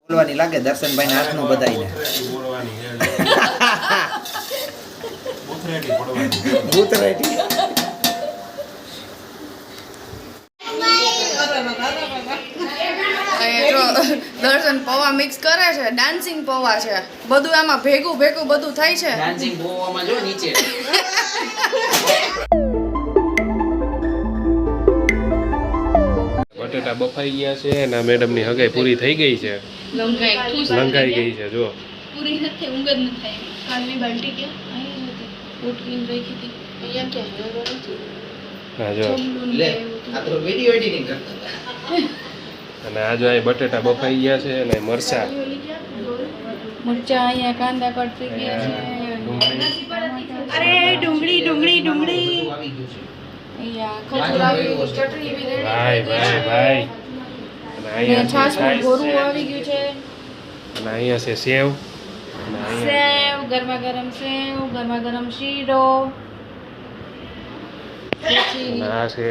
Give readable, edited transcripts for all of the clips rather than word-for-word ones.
બોલવાની લાગે દર્શનભાઈ ના હાથનું બધાઈને ભૂતરેટી જો દર્શન પૌવા મિક્સ કરે છે, ડાન્સિંગ પૌવા છે, બધું આમાં ભેગું ભેગું બધું થાય છે. ડાન્સિંગ પૌવામાં જો નીચે બટેટા બફાઈ ગયા છે અને મેડમ ની હગાઈ પૂરી થઈ ગઈ છે. લંગાઈ ગઈ છે જો પૂરી નથી ઊંઘ જ ન થાય. કાલની બાલ્ટી કે અહીં હતી ઉઠીને રાખી હતી અહીંયા કે હા જો લે આ તો વિડિયો એડિટિંગ કરતા અને આ જો અહીં બટેટા બફાઈ ગયા છે અને મરચા અહીંયા કાંદા કટ થઈ ગયા છે. અરે ડુંગળી ડુંગળી ડુંગળી આવી ગયું છે અહીંયા ખજૂર આવી ગયું, ચટણી બી રેડી ભાઈ ભાઈ ભાઈ અને અહીંયા છાસનું છે ગોરું આવી ગયું છે. અને અહીંયા છે સેવ અને અહીંયા સેવ ગરમા ગરમ શીરો પછી અને આ છે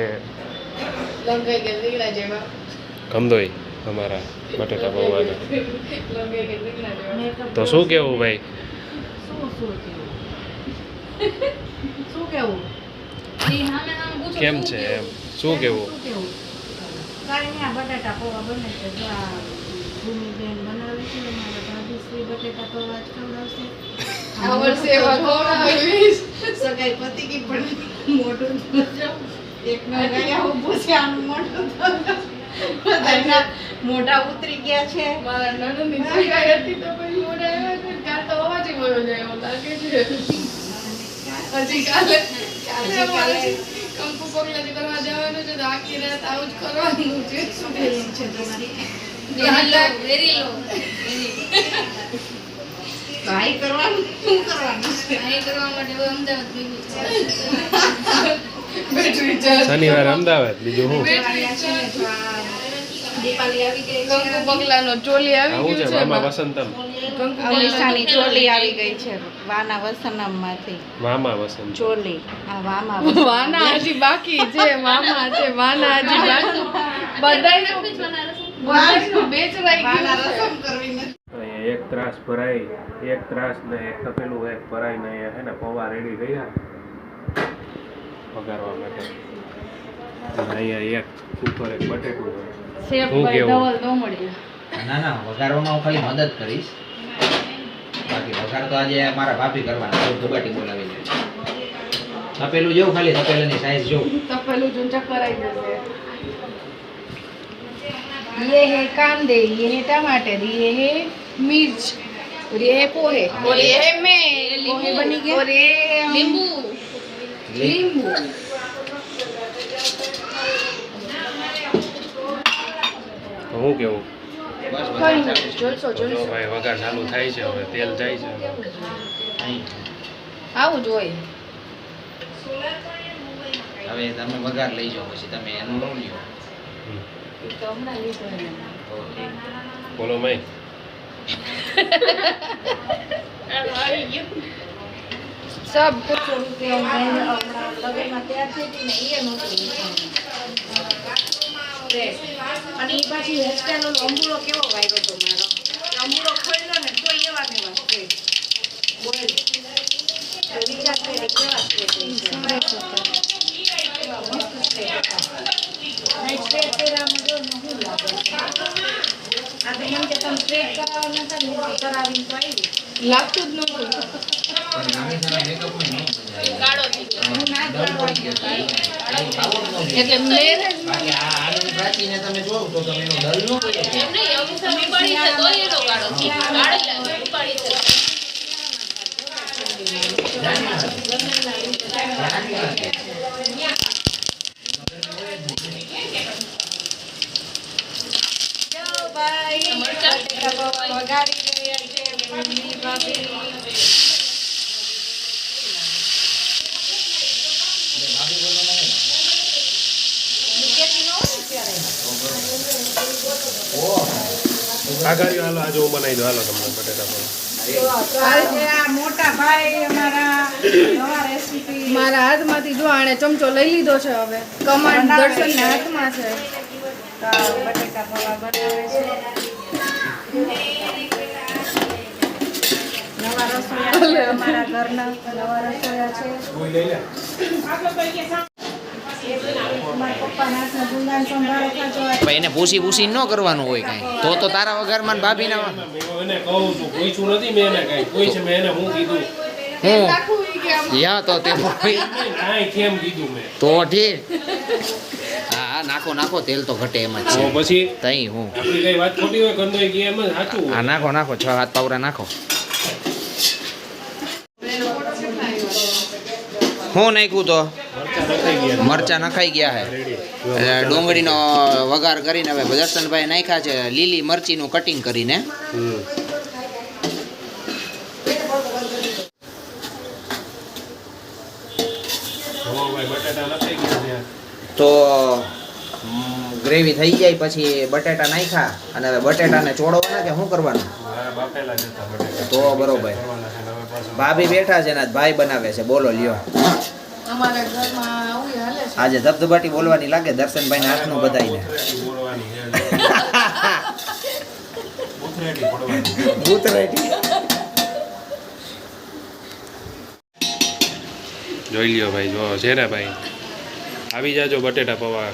લંગાઈ કે લીલા જેવા કંદોઈ અમારા બટેટા પૌવાના. લંગાઈ કે લીલા જેવા તો શું કેવું ભાઈ? શું કેવું કેમ છે એમ શું કેવું? કાંઈ નહીં, આ બટાટા પૌવા બને છે. જો આ ભૂમિબેન બનાવે છે, અમારા ભાભીશ્રી બટેટા પૌવા જ ખવડાવશે. આ વર્ષે એવા ખવડાવીશ. સગાઈ પતિ કી પણ મોટું જોજો. એકનો ગયા ઊભો છે, આનું મોટું બધાના મોઢા ઉતરી ગયા છે. મારા નણંદની સગાઈ હતી તો પછી મોઢા આવ્યા છે, ત્યાં તો અવાજ વયો જાય એવો લાગે છે. હજી કાલે કંકુ પગલાથી કરવા જવાનું છે તો આખી રાત આવું જ કરવાનું છે. શું ફિલિંગ છે તમારી? વેરી લો ભાઈ કરવાનું શું કરવાનું છે? ભાઈ કરવા માટે અમદાવાદ ભેગું બેટરી ચાર્જ શનિવાર અમદાવાદ બીજું શું દીપાલી આવી ગઈ છે. કંકુ પગલાનો ચોલી આવી આવું છે ગયું છે. મામા વસંતમ અવનિશાની ચોલી આવી ગઈ છે વાના વસનમમાંથી. મામા વસંત ચોલી આ વામા વાના હજી બાકી છે. મામા છે વાના હજી બાકી. બધાયનું બેચરાઈ ગયું છે. અહીંયા એક ત્રાસ ભરાઈ એક ત્રાસ ને એક તપેલું એક ભરાઈ ને અહીંયા હે ને પૌવા રેડી રહ્યા વઘારવા માટે. અને અહીંયા એક ઉપર એક બટેટું હોય. શેફ હું ભાઈ કેવું? ધવલ ન મળ્યા. ના વઘારવામાં હું ખાલી મદદ કરીશ બાકી વઘાર તો આજે મારા ભાભી કરવાના દુબાટી બોલાવી છે તપેલું જેવું ખાલી તપેલાની સાઈઝ જો તપેલું જો ચક્કર આવી જશે. ये है कांदे, ये है टमाटर, ये है मिर्च और ये है पोहे और ये है मैं पोहे बनी गए और ये नींबू તો હું કેવું? બસ કઈ વઘાર નહીં, જોલસો તો જો ભાઈ વઘાર ચાલુ થાય છે હવે તેલ જાય છે આવું જ હોય. હવે તમે વઘાર લઈ જાઓ પછી તમે એનું લો લ્યો તો હમણાં લીધો એને. ઓકે બોલો ભાઈ सब कुछ उनके लगन तैयार થઈ હતી ને એ નહોતું અને એ પાછી હેરસ્ટાઈલ ઓલો અંબુડો કેવો વાયરો હતો મારો. અંબુડો ખોલ્યો ને તો એવા ને એવા છે. બોલ તો વિચાર કરે કેવા છે તે. એવા મસ્ત છે. નાઈટ સ્ટ્રેટ પહેરામાં જો શું લાગે. આ તો એમ કે તમે સ્ટ્રેટ કરાવવા નતા ને કરાવીને તો આવી. લાગતું જ નહોતું. પણ નાની સારા મેકઅપમાં ન મજા આવે કાળો થઈ ગયો. હું ના કરવા ગયો એટલે મેરેજ બાકી આ આની પ્રાચીને તમે જોવ તો તમે એનો દલ ન પડે એમ નહીં અમુક સમય પડી છે તો એનો કાળો છે. કાળો લાગે ઉપાડી છે. ભાઈ વગાડી રહ્યા છે મમ્મી ભાભી. આગાડી હાલો આજે હું બનાવી દઉં હાલો તમને બટેટા પૌવા. આ મોટા ભાઈ અમારા નવા રેસીપી મારા હાથમાંથી જો આણે ચમચો લઈ લીધો છે. હવે કમાન્ડ દર્શનના હાથમાં છે. બટેકા પૌવા બનાવે છે. અમારા ઘરના નવા રસોયા છે. કોઈ લઈ લે મારા પપ્પાના હાથના ગુંદાન સંભાળો ખાજો. ભાઈ એને પૂછી ન કરવાનું હોય કાંઈ તો તારા વઘારમાં ને ભાભીના મેં એને કહું છું પૂછ્યું નથી મેં એને કાંઈ કોઈ છે મેં એને હું કીધું હું નાખવું ઈ કે આમ યા તો તે કાંઈ કેમ કીધું મેં તો ઠીક હા હા નાખો નાખો તેલ તો ઘટે એમ જ તો છે પછી તઈ હું આપણી કઈ વાત ખોટી હોય ગંદોઈ ગયા એમ જ સાચું હોય. હા નાખો નાખો 6 હાથ પાવરા નાખો હું નાખ્યું તો મરચાં નખાઈ ગયા મરચા નખાઈ ગયા રેડી છે ડુંગળીનો વઘાર કરીને હવે દર્શનભાઈ નાખ્યા છે લીલી મરચીનું કટિંગ કરીને ભાઈ બટાટા નખાઈ ગયા ત્યાં તો ગ્રેવી થઈ જાય પછી બટેટા નાખ્યા અને હવે બટેટાને ચોળવાના કે શું કરવાનું હા બાફેલા જ હતા બટાટા તો બરોબર કરવાના છે ને હવે પાછું ભાભી બેઠા છે ને આજ ભાઈ બનાવે છે બોલો લ્યો અમારા ઘરમાં આવું હાલે છે. આજે ધબધબાટી બોલવાની લાગે દર્શનભાઈ હાથનું બધાઈને ઉતરેટી બોલવાની છે ઉતરેટી પડવાની ભૂતરેટી જોઈ લ્યો ભાઈ જો છે ને ભાઈ આવી જાજો બટેટા પૌવા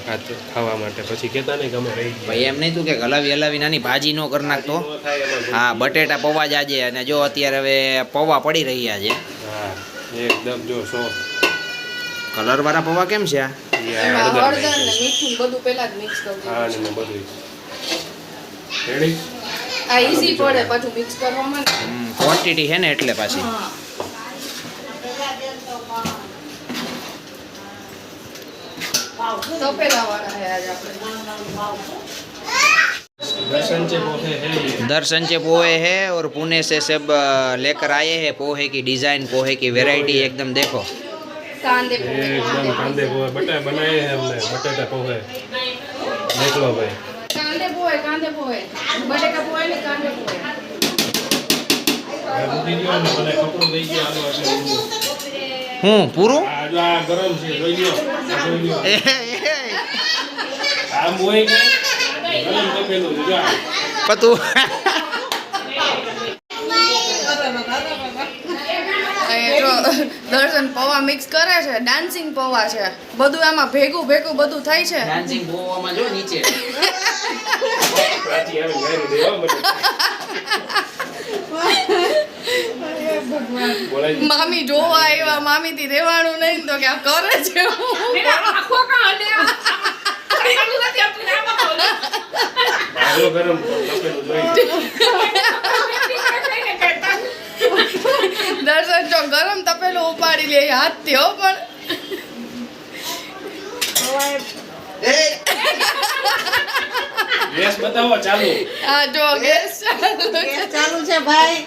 ખાવા માટે પછી કહેતા નહીં ગમે રહી ગયા. ભાઈ એમ નહીં તું કે હલાવી હલાવી નાની ભાજી નો કરી નાખતો ન થાય એમાં હા બટેટા પૌવા જ આજે અને જો અત્યારે હવે પૌવા પડી રહ્યા છે હા એકદમ જો સો કલર વાળા પૌવા કેમ છે આ એમાં હળદર ને મીઠું બધું પહેલા જ મિક્સ કરી હા દીધું ને બધું રેડી આ ઈઝી પડે પાછું મિક્સ કરવામાં ને. ક્વોન્ટિટી છે ને એટલે પાછી હા તપેલા વાળા હે આજ આપણે दर्शन से पोहे है ये दर्शन से पोहे है और पुणे से सब लेकर आए हैं पोहे की डिजाइन पोहे की वैरायटी एकदम देखो કાંદे પોહે एकदम कांदे पोहे बटा बनाए हैं हमने बटेटा पोहे देख लो भाई કાંદે પોહે બટેકા પોહે ને કાંદે પોહે આ રૂટી લ્યો ને મને કપડું દઈ ગયા આલો એટલે હું પૂરું આ જો આ ગરમ છે જોઈ લ્યો આ જોઈ લ્યો આ મોય કે ગરમ તપેલું છે જો આ. પતું જો દર્શન પૌવા મિક્સ કરે છે ડાન્સિંગ પૌવા છે બધું આમાં ભેગું ભેગું બધું થાય છે ડાન્સિંગ પોવામાં જો નીચે પ્રાચી આવે ગાયરું દે હો બટેટા બોલાય મામી જોવા આવ્યા મામી થી રહેવાનું નહીં તો કે આ કરે છે આલો ગરમ તપેલું જોઈ દર્શન જો ગરમ તપેલું ઉપાડી લે હાથ થી હો પણ ગેસ બતાવો ચાલુ આ જો ગેસ ચાલુ છે ભાઈ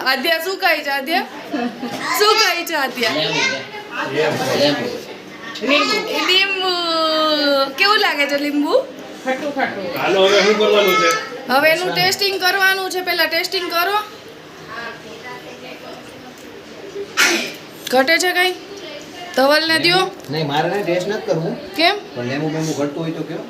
આદ્યા શું ખાય છે આદ્યા શું ખાય છે આદ્યા લીંબુ કેવું લાગે છે લીંબુ હાલો હવે શું કરવાનું છે હવે એનું ટેસ્ટિંગ કરવાનું છે પહેલા ટેસ્ટિંગ કરો ઘટે છે કઈ ધવલ ને દ્યો નહીં મારે ટેસ્ટ નથી કરવું કેમ પણ લેમુ બેમુ ઘટતું હોય તો કયો